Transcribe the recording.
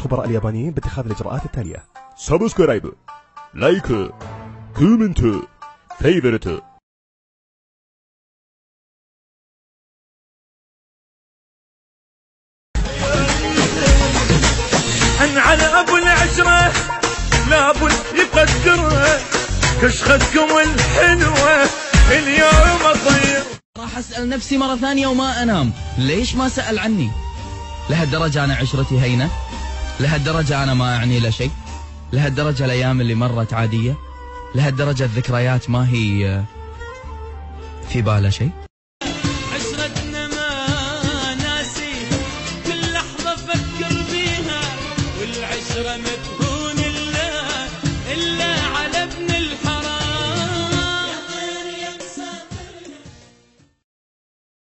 الخبراء اليابانيين باتخاذ الإجراءات التالية: سبسكرايب، لايك، كومنت، فيفرت. على ابو العشرة لابد يقدرها، كشختكم الحلوة اليوم اطير. راح اسأل نفسي مرة ثانية وما انام، ليش ما سأل عني؟ لهالدرجة انا عشرتي هينة؟ لهالدرجة انا ما اعني له شيء؟ لهالدرجة الايام اللي مرت عادية؟ لهالدرجة الذكريات ما هي في بالها شيء؟